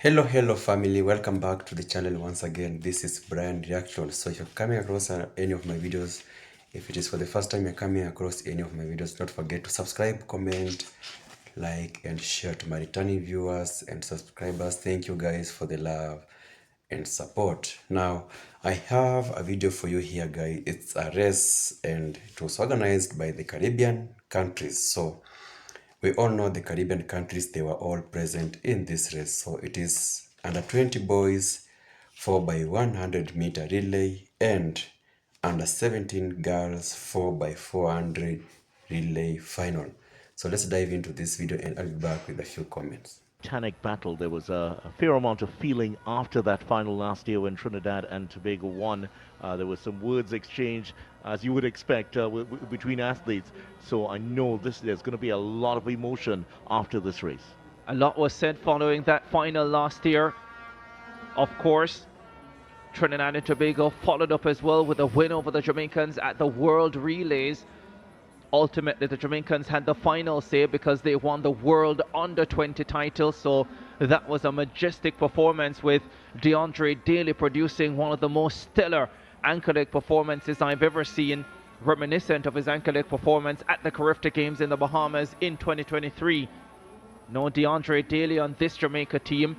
Hello family, welcome back to the channel once again. This is Brian Reaction. So if you're coming across any of my videos, if it is for the first time you're coming across any of my videos, don't forget to subscribe, comment, like and share to my returning viewers and subscribers. Thank you guys for the love and support. Now I have a video for you here guys. It's a race and it was organized by the Caribbean countries. So we all know the Caribbean countries, they were all present in this race. So it is under 20 boys 4 by 100 meter relay and under 17 girls 4 by 400 relay final. So let's dive into this video and I'll be back with a few comments. Titanic battle. There was a fair amount of feeling after that final last year when Trinidad and Tobago won. There was some words exchanged, as you would expect, between athletes. So I know there's going to be a lot of emotion after this race. A lot was said following that final last year. Of course, Trinidad and Tobago followed up as well with a win over the Jamaicans at the World Relays. Ultimately, the Jamaicans had the final say because they won the World Under-20 title. So that was a majestic performance with DeAndre Daly producing one of the most stellar anchor leg performances I've ever seen, reminiscent of his anchor leg performance at the Carifta Games in the Bahamas in 2023. No DeAndre Daly on this Jamaica team,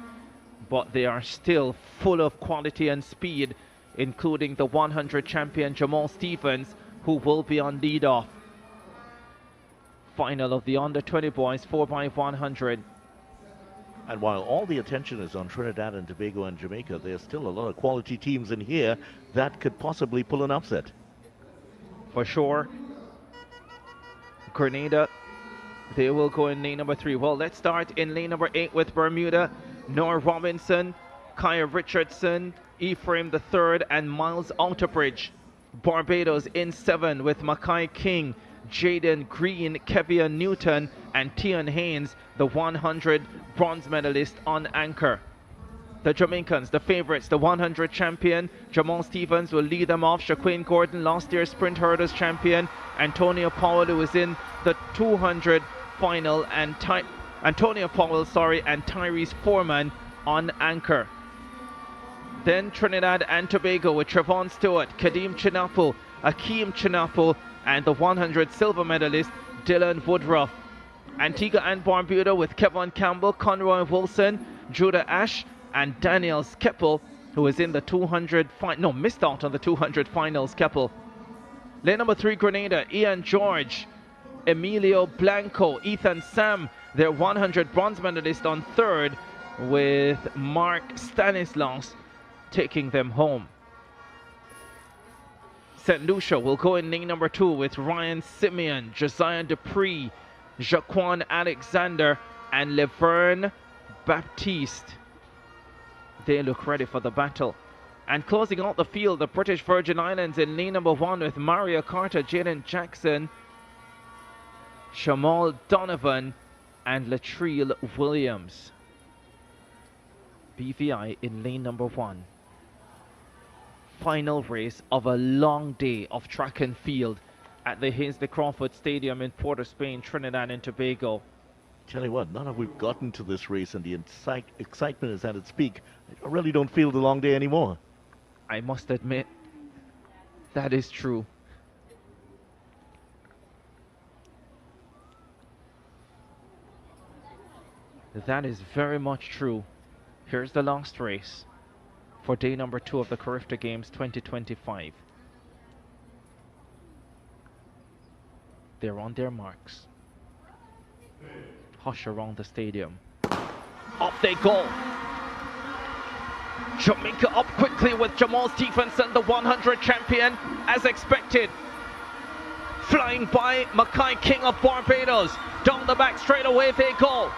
but they are still full of quality and speed, including the 100 champion Jamal Stephens, who will be on lead-off. Final of the under-20 boys 4x100. And while all the attention is on Trinidad and Tobago and Jamaica, there's still a lot of quality teams in here that could possibly pull an upset. For sure. Grenada, they will go in lane number 3. Well, let's start in lane number 8 with Bermuda. Noah Robinson, Kaya Richardson, Ephraim III, and Miles Outerbridge. Barbados in 7 with Mackay King, Jaden Green, Kevin Newton, and Tian Haynes, the 100 bronze medalist on anchor. The Jamaicans, the favourites, the 100 champion, Jamal Stephens will lead them off. Shaquane Gordon, last year's sprint hurdles champion. Antonio Powell, who is in the 200 final, and Antonio Powell, and Tyrese Foreman on anchor. Then Trinidad and Tobago with Trevon Stewart, Kadeem Chinapul, Akeem Chinapul, and the 100 silver medalist Dylan Woodruff. Antigua and Barbuda with Kevin Campbell, Conroy Wilson, Judah Ash, and Daniel Skeppel, who is in the 200 missed out on the 200 finals. Keppel. Lane number 3, Grenada, Ian George, Emilio Blanco, Ethan Sam, their 100 bronze medalist on 3rd, with Mark Stanislaus taking them home. St. Lucia will go in lane number 2 with Ryan Simeon, Josiah Dupree, Jaquan Alexander, and Laverne Baptiste. They look ready for the battle. And closing out the field, the British Virgin Islands in lane number 1 with Mario Carter, Jaden Jackson, Shamal Donovan, and Latrell Williams. BVI in lane number 1. Final race of a long day of track and field at the Hazley Crawford Stadium in Port of Spain, Trinidad and Tobago. Tell you what, now that we've gotten to this race and the excitement is at its peak, I really don't feel the long day anymore. I must admit, that is true. That is very much true. Here's the last race for day number 2 of the Carifta Games 2025. They're on their marks. Hush around the stadium. Up they go. Jamaica up quickly with Jamal Stephenson, the 100 champion, as expected. Flying by Mackay King of Barbados. Down the back straight away they go.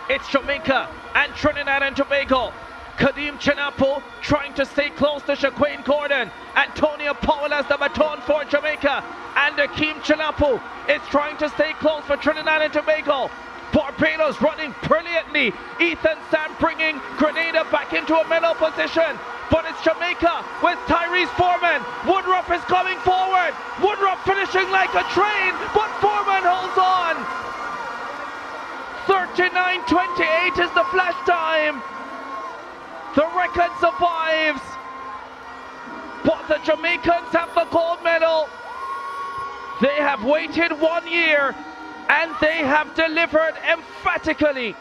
It's Jamaica and Trinidad and Tobago. Kadeem Chinapul trying to stay close to Shaquane Gordon. Antonio Powell has the baton for Jamaica. And Akeem Chinapul is trying to stay close for Trinidad and Tobago. Barbados running brilliantly. Ethan Sam bringing Grenada back into a medal position. But it's Jamaica with Tyrese Foreman. Woodruff is coming forward. Woodruff finishing like a train, but Foreman holds on. 39:28 is the flash time. The record survives, but the Jamaicans have the gold medal. They have waited 1 year and they have delivered emphatically.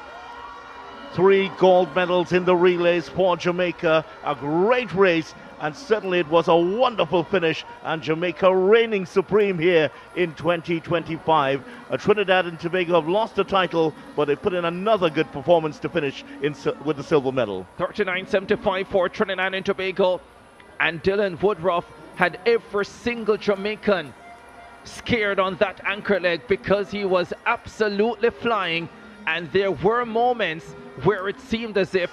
3 gold medals in the relays for Jamaica. A great race, and certainly it was a wonderful finish, and Jamaica reigning supreme here in 2025. Trinidad and Tobago have lost the title, but they put in another good performance to finish with the silver medal. 39.75 for Trinidad and Tobago, and Dylan Woodruff had every single Jamaican scared on that anchor leg because he was absolutely flying, and there were moments where it seemed as if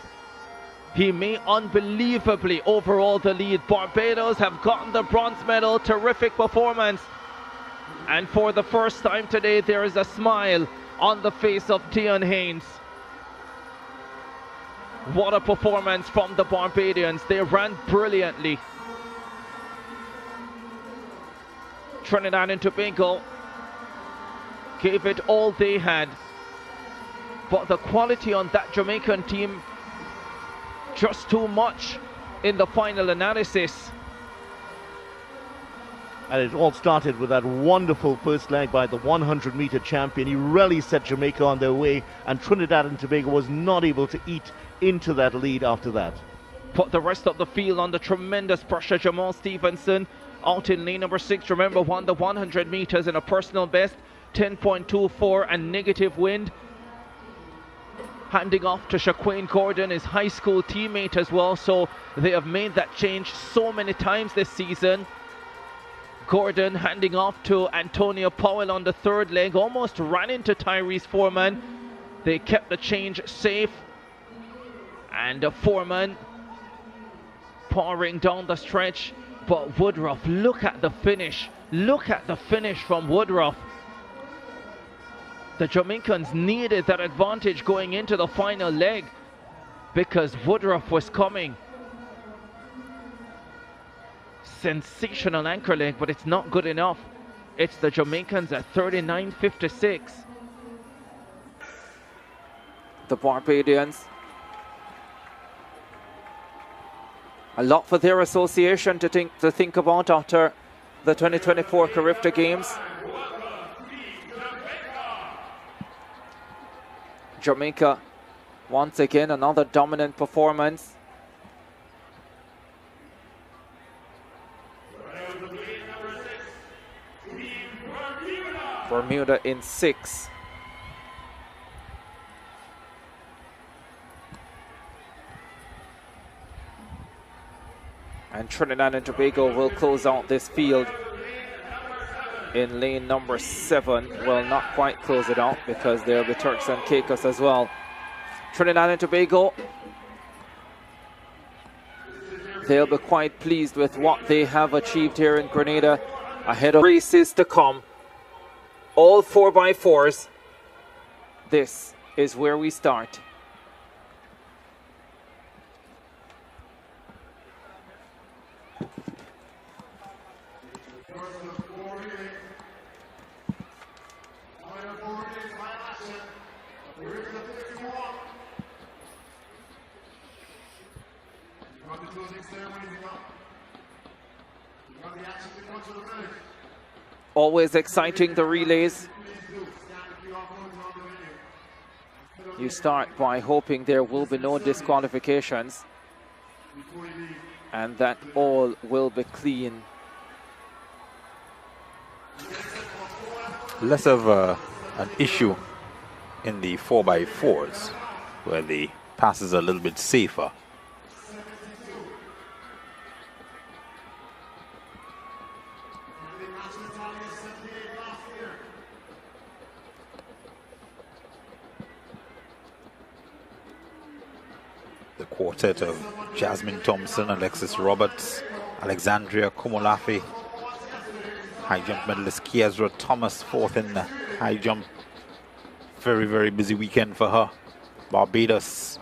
he may unbelievably overhaul the lead. Barbados have gotten the bronze medal. Terrific performance, and for the first time today there is a smile on the face of Tion Haynes. What a performance from the Barbadians. They ran brilliantly. Trinidad and Tobago gave it all they had, but the quality on that Jamaican team, just too much in the final analysis. And it all started with that wonderful first leg by the 100-meter champion. He really set Jamaica on their way, and Trinidad and Tobago was not able to eat into that lead after that. Put the rest of the field under tremendous pressure. Jamal Stevenson out in lane number 6. Remember, won the 100 meters in a personal best, 10.24 and negative wind. Handing off to Shaquane Gordon, his high school teammate as well, so they have made that change so many times this season. Gordon handing off to Antonio Powell on the third leg, almost ran into Tyrese Foreman. They kept the change safe, and Foreman pouring down the stretch, but Woodruff, look at the finish. Look at the finish from Woodruff. The Jamaicans needed that advantage going into the final leg because Woodruff was coming. Sensational anchor leg, but it's not good enough. It's the Jamaicans at 39.56. The Barbadians, a lot for their association to think about after the 2024 Carifta Games. Jamaica, once again, another dominant performance. Bermuda in 6. And Trinidad and Tobago will close out this field in lane number 7. Well, not quite close it out because there will be Turks and Caicos as well. Trinidad and Tobago, they'll be quite pleased with what they have achieved here in Grenada ahead of races to come. All 4x4s. This is where we start. Always exciting, the relays. You start by hoping there will be no disqualifications and that all will be clean. Less of an issue in the 4x4s where the passes are a little bit safer. The quartet of Jasmine Thompson, Alexis Roberts, Alexandria Komolafe, high jump medalist Kiezra Thomas, fourth in the high jump. Very, very busy weekend for her. Barbados.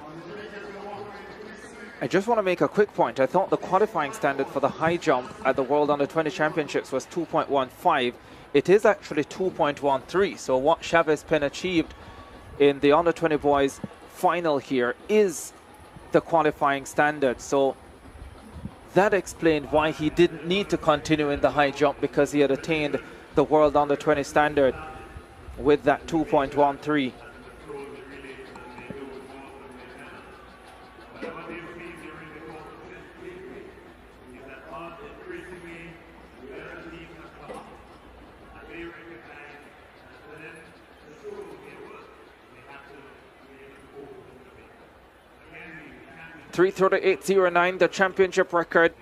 I just want to make a quick point. I thought the qualifying standard for the high jump at the World Under-20 Championships was 2.15. It is actually 2.13. So what Chavez Penn achieved in the Under-20 boys final here is the qualifying standard. So that explained why he didn't need to continue in the high jump, because he had attained the world under 20 standard with that 2.13. .338.09, the championship record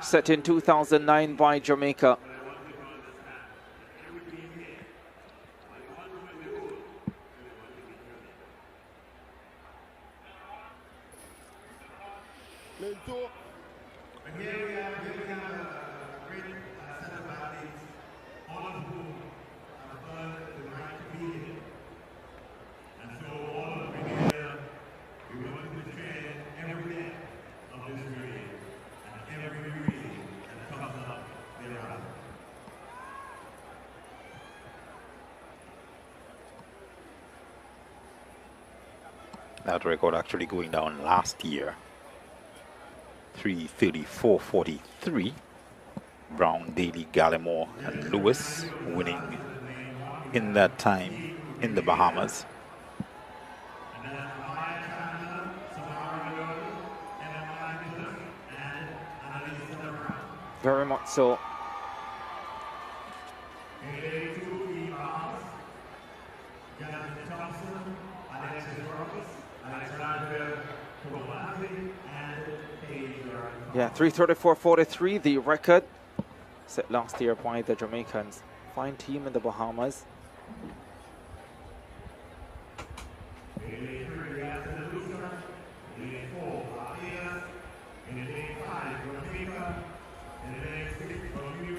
set in 2009 by Jamaica. That record actually going down last year. 3:34.43. Brown, Daly, Gallimore, and Lewis winning in that time in the Bahamas. Very much so. Yeah, 3:34.43, the record set last year by the Jamaicans. Fine team in the Bahamas.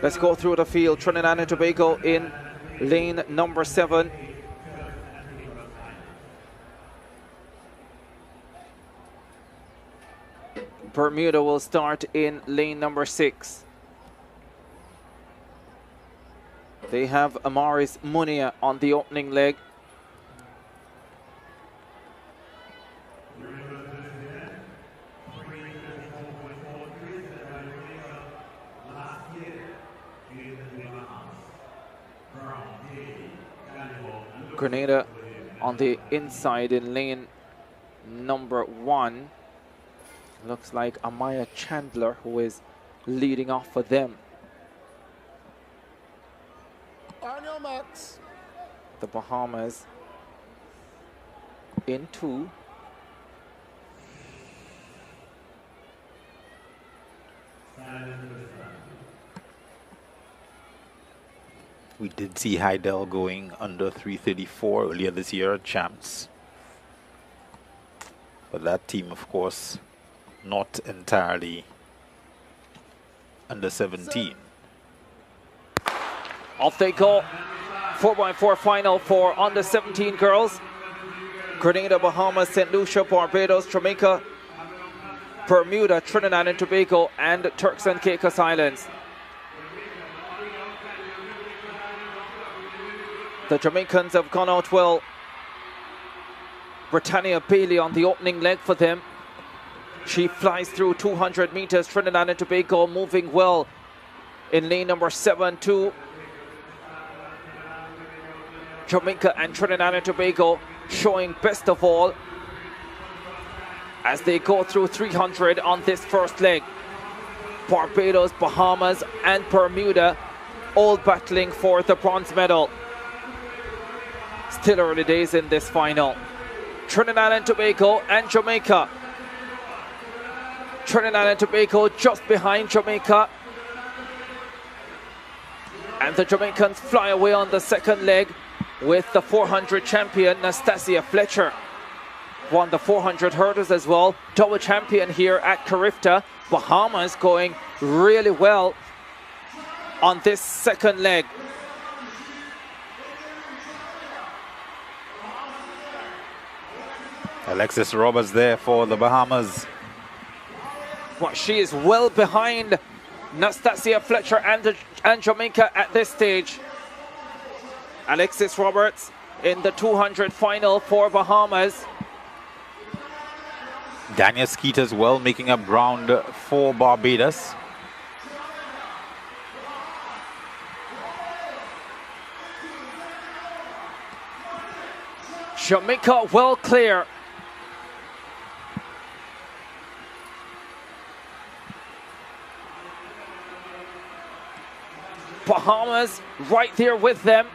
Let's go through the field. Trinidad and Tobago in lane number 7. Bermuda will start in lane number 6. They have Amaris Munia on the opening leg. Grenada on the inside in lane number 1. Looks like Amaya Chandler, who is leading off for them. On your marks. The Bahamas in 2. We did see Heidel going under 3:34 earlier this year, champs. But that team, of course, not entirely under 17. Off they go. 4x4 final for under 17 girls. Grenada, Bahamas, St. Lucia, Barbados, Jamaica, Bermuda, Trinidad and Tobago, and Turks and Caicos Islands. The Jamaicans have gone out well. Britannia Bailey on the opening leg for them. She flies through 200 meters. Trinidad and Tobago moving well in lane number 7 too. Jamaica and Trinidad and Tobago showing best of all as they go through 300 on this first leg. Barbados, Bahamas and Bermuda all battling for the bronze medal. Still early days in this final. Trinidad and Tobago and Jamaica. Trinidad and Tobago just behind Jamaica. And the Jamaicans fly away on the second leg with the 400 champion Nastasia Fletcher. Won the 400 hurdles as well. Double champion here at Carifta. Bahamas going really well on this second leg. Alexis Roberts there for the Bahamas. Well, she is well behind Nastasia Fletcher and Jamaica at this stage. Alexis Roberts in the 200 final for Bahamas. Daniel Skeet as well, making up ground for Barbados. Jamaica well clear. Bahamas right there with them.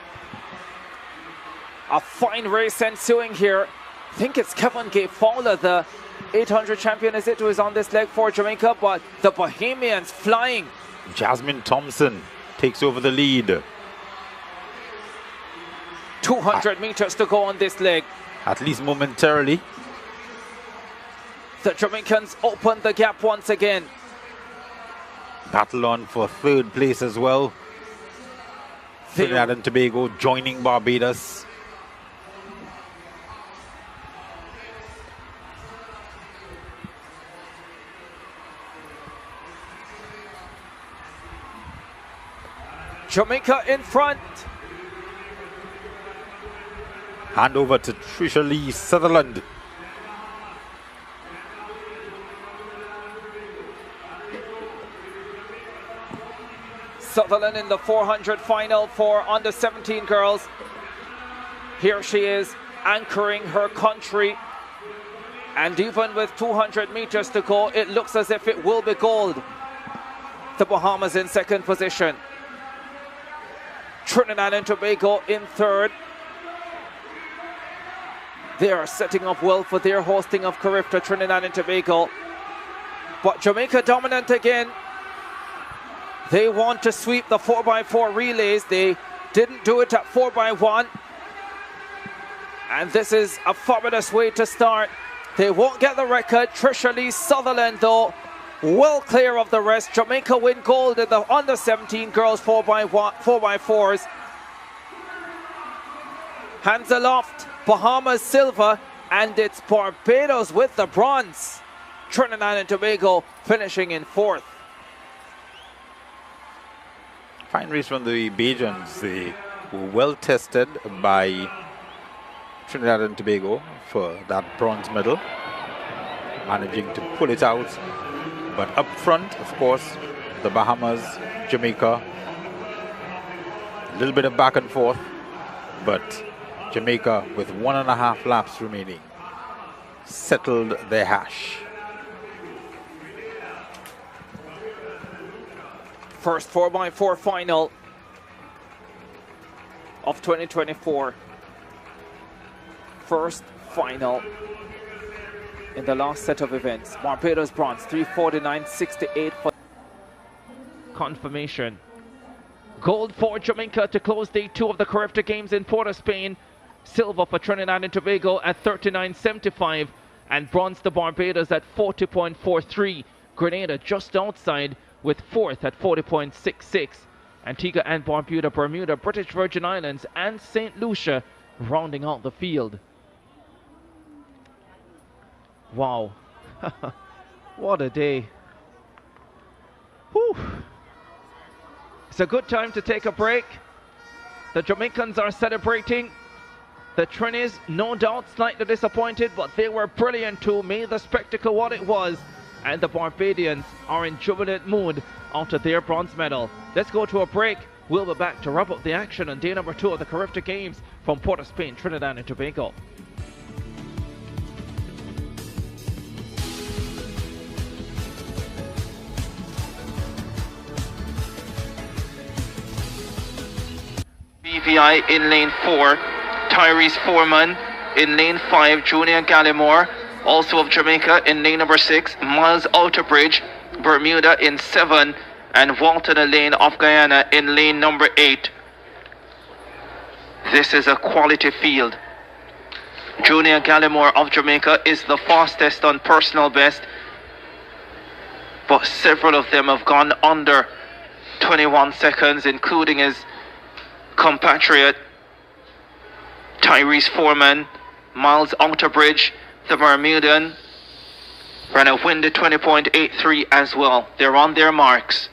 A fine race ensuing here. I think it's Kevin Gay Fowler, the 800 champion, is it, who is on this leg for Jamaica, but the Bahamians flying. Jasmine Thompson takes over the lead. 200 meters to go on this leg. At least momentarily. The Jamaicans open the gap once again. Battle on for third place as well. Trinidad and Tobago joining Barbados. Jamaica in front. Hand over to Trisha Lee Sutherland. Sutherland in the 400 final for under 17 girls. Here she is anchoring her country. And even with 200 meters to go, it looks as if it will be gold. The Bahamas in second position. Trinidad and Tobago in third. They are setting up well for their hosting of Carifta, Trinidad and Tobago. But Jamaica dominant again. They want to sweep the 4x4 relays. They didn't do it at 4x1. And this is a fabulous way to start. They won't get the record. Trisha Lee Sutherland, though, well clear of the rest. Jamaica win gold in the under 17 girls 4x4s. Hands aloft, Bahamas silver, and it's Barbados with the bronze. Trinidad and Tobago finishing in fourth. Fine race from the Bajans. They were well tested by Trinidad and Tobago for that bronze medal, managing to pull it out. But up front, of course, the Bahamas, Jamaica, a little bit of back and forth, but Jamaica with 1.5 laps remaining settled their hash. First 4x4 final of 2024. First final in the last set of events. Barbados bronze, 349.68 for confirmation. Gold for Jamaica to close day 2 of the Carifta Games in Port of Spain. Silver for Trinidad and Tobago at 39.75, and bronze to Barbados at 40.43. Grenada just outside with fourth at 40.66. Antigua and Barbuda, Bermuda, British Virgin Islands, and St. Lucia rounding out the field. Wow. What a day. Whew. It's a good time to take a break. The Jamaicans are celebrating. The Trinis, no doubt, slightly disappointed, but they were brilliant too, made the spectacle what it was. And the Barbadians are in jubilant mood after their bronze medal. Let's go to a break. We'll be back to wrap up the action on day number 2 of the Carifta Games from Port of Spain, Trinidad and Tobago. BVI in lane 4, Tyrese Foreman in lane 5, Junior Gallimore, also of Jamaica, in lane number 6, Miles Outerbridge, Bermuda in 7, and Walton Lane of Guyana in lane number 8. This is a quality field. Junior Gallimore of Jamaica is the fastest on personal best, but several of them have gone under 21 seconds, including his compatriot Tyrese Foreman. Miles Outerbridge, the Bermudan, ran a windy 20.83 as well. They're on their marks.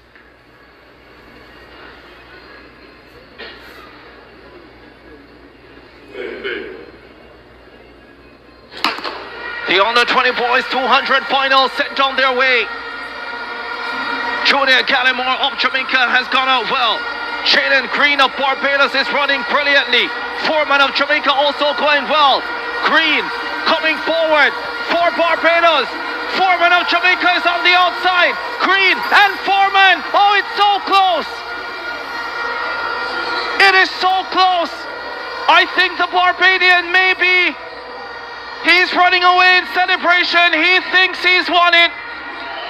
The under 20 boys 200 final sent on their way. Junior Gallimore of Jamaica has gone out well. Jaden Green of Barbados is running brilliantly. Foreman of Jamaica also going well. Green coming forward for Barbados. Foreman of Jamaica is on the outside. Green and Foreman. Oh, it's so close. It is so close. I think the Barbadian maybe he's running away in celebration. He thinks he's won it.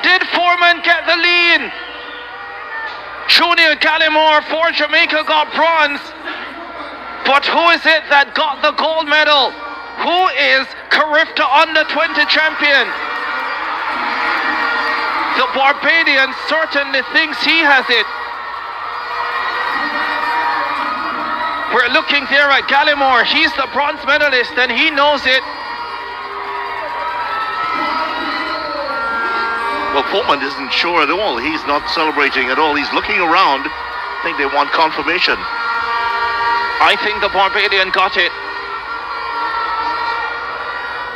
Did Foreman get the lead? Junior Gallimore for Jamaica got bronze. But who is it that got the gold medal? Who is Carifta under 20 champion? The Barbadian certainly thinks he has it. We're looking there at Gallimore. He's the bronze medalist and he knows it. Well, Foreman isn't sure at all. He's not celebrating at all. He's looking around. I think they want confirmation. I think the Barbadian got it.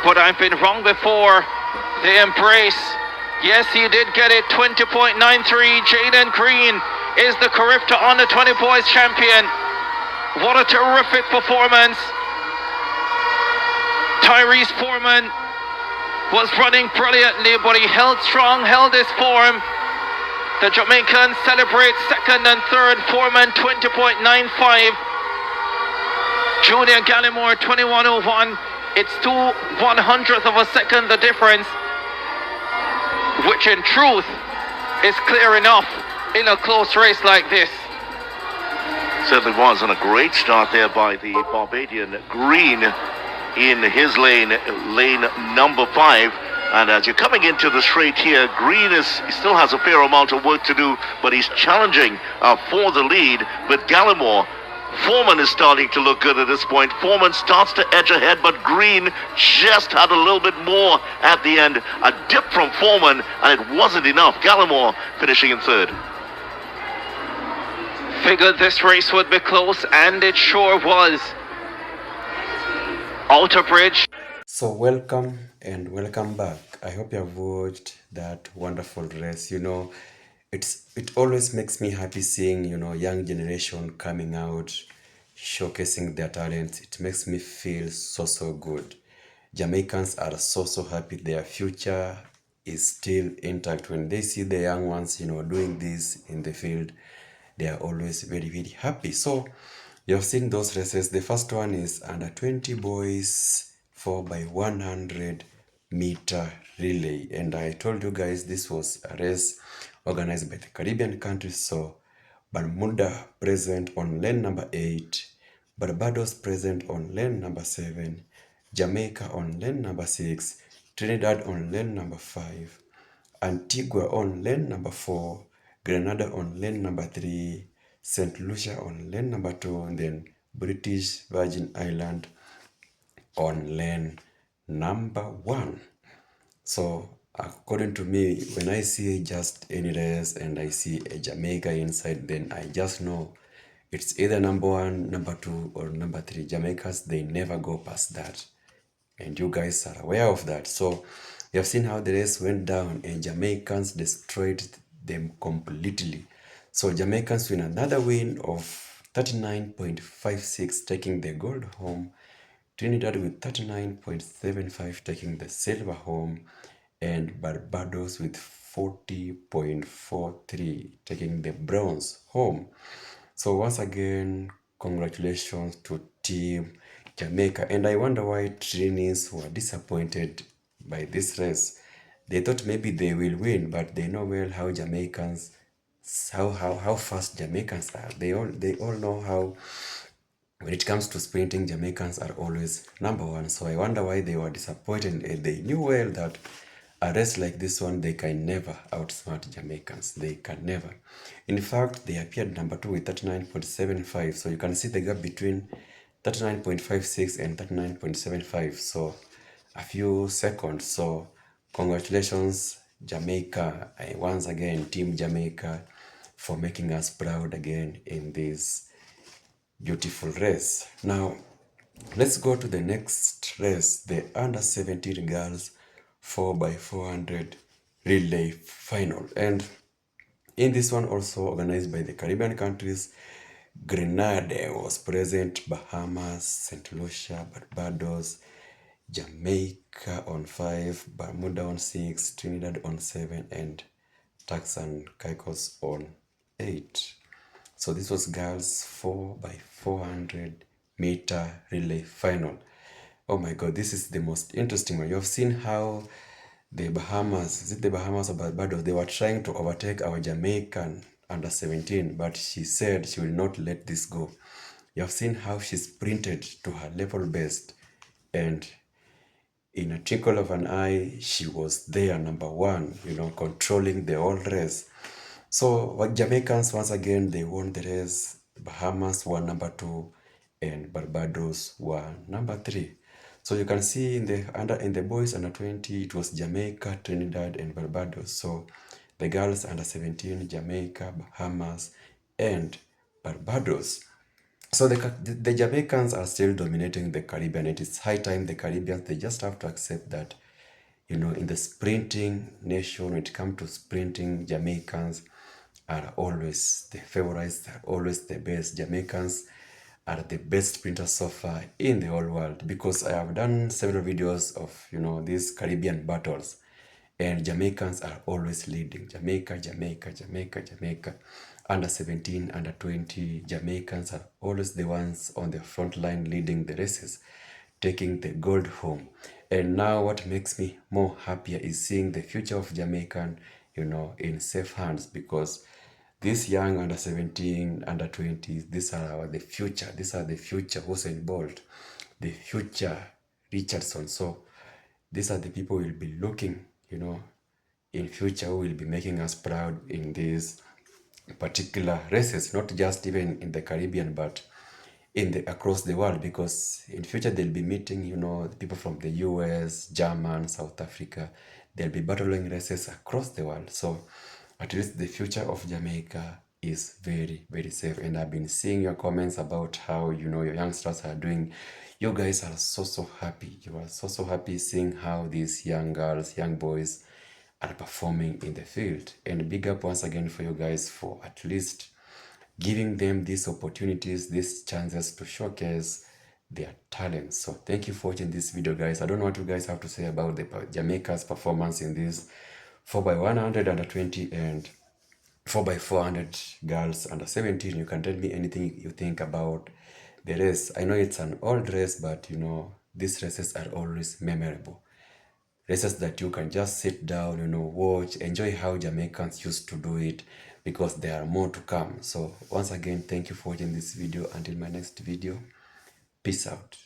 But I've been wrong before. The embrace. Yes, he did get it. 20.93. Jaden Green is the Carifta under 20 boys champion. What a terrific performance. Tyrese Foreman was running brilliantly, but he held strong, held his form. The Jamaicans celebrate second and third. Foreman 20.95. Junior Gallimore 21.01. It's 2/100th of a second the difference, which in truth is clear enough in a close race like this. Certainly was, and a great start there by the Barbadian. Green in his lane number 5. And as you're coming into the straight here, Green he still has a fair amount of work to do, but he's challenging for the lead. But Gallimore, Foreman is starting to look good at this point. Foreman starts to edge ahead, but Green just had a little bit more at the end. A dip from Foreman, and it wasn't enough. Gallimore finishing in third. Figured this race would be close, and it sure was. Outer Bridge. So welcome and welcome back. I hope you have watched that wonderful race. You know, it always makes me happy seeing, you know, young generation coming out, showcasing their talents. It makes me feel so good. Jamaicans are so happy. Their future is still intact. When they see the young ones, you know, doing this in the field, they are always very happy. So you have seen those races. The first one is under 20 boys 4x100 meter relay, and I told you guys this was a race organized by the Caribbean countries. So Bermuda present on lane number 8, Barbados present on lane number 7, Jamaica on lane number 6, Trinidad on lane number 5, Antigua on lane number 4, Grenada on lane number 3, St. Lucia on lane number 2, and then British Virgin Island on lane number 1. So according to me, when I see just any race and I see a Jamaica inside, then I just know it's either number 1, number 2, or number 3. Jamaicans, they never go past that, and you guys are aware of that. So you have seen how the race went down, and Jamaicans destroyed them completely. So Jamaicans win another win of 39.56, taking the gold home. Trinidad with 39.75, taking the silver home, and Barbados with 40.43, taking the bronze home. So once again, congratulations to Team Jamaica. And I wonder why Trinis were disappointed by this race. They thought maybe they will win, but they know well how Jamaicans, how fast Jamaicans are. They all know how, when it comes to sprinting, Jamaicans are always number 1. So I wonder why they were disappointed. They knew well that a race like this one, they can never outsmart Jamaicans. They can never. In fact, they appeared number 2 with 39.75. So you can see the gap between 39.56 and 39.75. So a few seconds. So congratulations, Jamaica. Once again, Team Jamaica, for making us proud again in this beautiful race. Now let's go to the next race, the under 17 girls 4x400 relay final. And in this one, also organized by the Caribbean countries, Grenada was present, Bahamas, St. Lucia, Barbados, Jamaica on 5, Bermuda on 6, Trinidad on 7, and Turks and Caicos on 8. So this was girls 4x400 meter relay final. Oh my god, this is the most interesting one. You have seen how the Bahamas, is it the Bahamas or Barbados, they were trying to overtake our Jamaican under 17, but she said she will not let this go. You have seen how she sprinted to her level best, and in a twinkle of an eye, she was there, number one, controlling the whole race. So what Jamaicans, once again, they won the race. Bahamas were number 2, and Barbados were number 3. So you can see in the boys under 20, it was Jamaica, Trinidad, and Barbados. So the girls under 17, Jamaica, Bahamas, and Barbados. So the Jamaicans are still dominating the Caribbean. It is high time the Caribbeans, they just have to accept that, in the sprinting nation, when it comes to sprinting, Jamaicans are always the favorites, they're always the best. Jamaicans are the best sprinters so far in the whole world, because I have done several videos of, these Caribbean battles, and Jamaicans are always leading. Jamaica. Under 17, under 20, Jamaicans are always the ones on the front line leading the races, taking the gold home. And now what makes me more happier is seeing the future of Jamaican, in safe hands, because these young under 17, under 20, these are the future. These are the future Usain Bolt, the future Richardson. So these are the people we'll be looking, in future, who will be making us proud in these particular races, not just even in the Caribbean, but across the world, because in future they'll be meeting, people from the US, German, South Africa. They'll be battling races across the world. So at least the future of Jamaica is very, very safe. And I've been seeing your comments about how, your youngsters are doing. You guys are so happy. You are so happy seeing how these young girls, young boys are performing in the field. And big up once again for you guys for at least giving them these opportunities, these chances to showcase their talents. So thank you for watching this video, guys. I don't know what you guys have to say about the Jamaica's performance in this 4x100 under 20 and 4x400 girls under 17. You can tell me anything you think about the race. I know it's an old race, but these races are always memorable. Races that you can just sit down, watch, enjoy how Jamaicans used to do it, because there are more to come. So once again, thank you for watching this video. Until my next video, peace out.